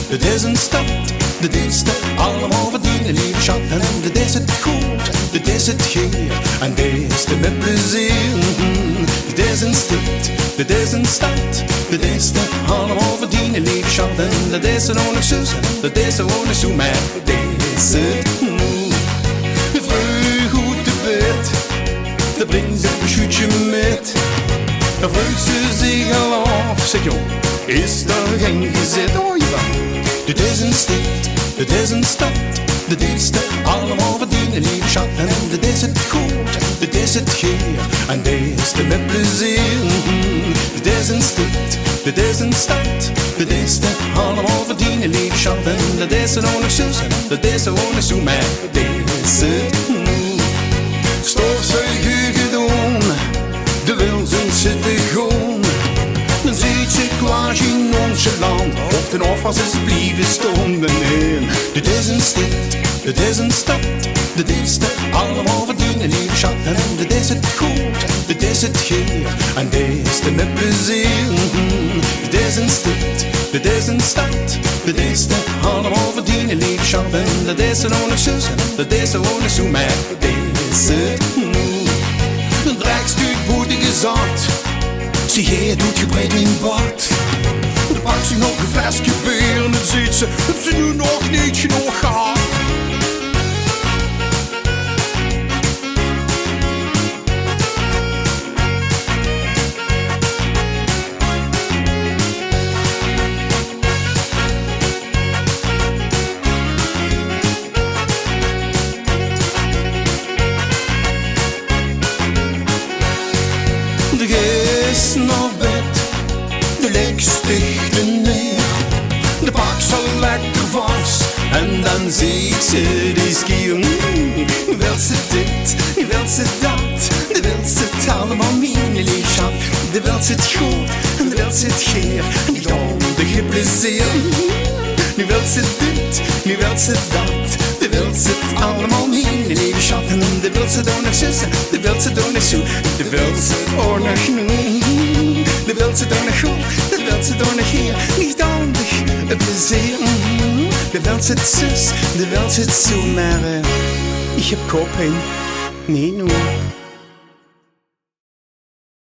dit is een stad, dit is de allemaal verdienen, lieve schat. En dit is het goed, dit is het geer, en dit is de met plezier. Dit is een stad, dit is een stad, dit is de allemaal verdienen, lieve schat. En dit is een onig zus, dit is een onig zo, maar dit is het vroeg goed te bed, dat brengt een schuutje met. Dan vreugd ze zich al af, zeg jong, is er geen gezet? Oh ja, dit is een stad, dit is een stad, dit is de allemaal verdienen, lieve schat. En dit is het goed, dit is het geer, en dit is de met plezier. Dit is een stad, dit is een stad, dit is de allemaal verdienen, lieve schat. En dit is een onig zus, dit is een onig zo, maar dit is het stofzuigen gedaan, de wilden zitten gewoon. Dan ziet ze klaar geen nonchalant, of ten afwas is blijven stonden. Nee, dit is een stad, dit is een stad, dit is de allemaal verdienen, lieve schat. En dit is het goed, dit is het geer, en dit is de met plezier. Dit is een stad, dit is een stad, dit is de allemaal verdienen, lieve schat. En dit is een onig zus, dit is een onig zo, maar dit is het een draagstuurt boedige zat. Zie je, doet gebreid in bad. Dan pakt ze nog een flesje bier en dan ziet ze, heb ze nu nog niet genoeg gehad. De is naar bed, de lijk sticht neer. De pak zal lekker vast en dan ziet ze die skiën. Wil ze dit, wil ze dat, de wil ze het allemaal mijn lief schat. De wil ze het goed en de wil ze het geer, en die ondige plezier. Nu wil ze dit, nu wil ze dat, de wil ze het allemaal mijn lieve schat. En de wil ze door nog zussen, de wil ze door nog zo, de wil ze het oor nog nu. De wil ze door nog goed, de wil ze door nog hier, niet handig, het plezier. De wil ze het zus, de wil ze het zo, maar ik heb kop in, niet nu.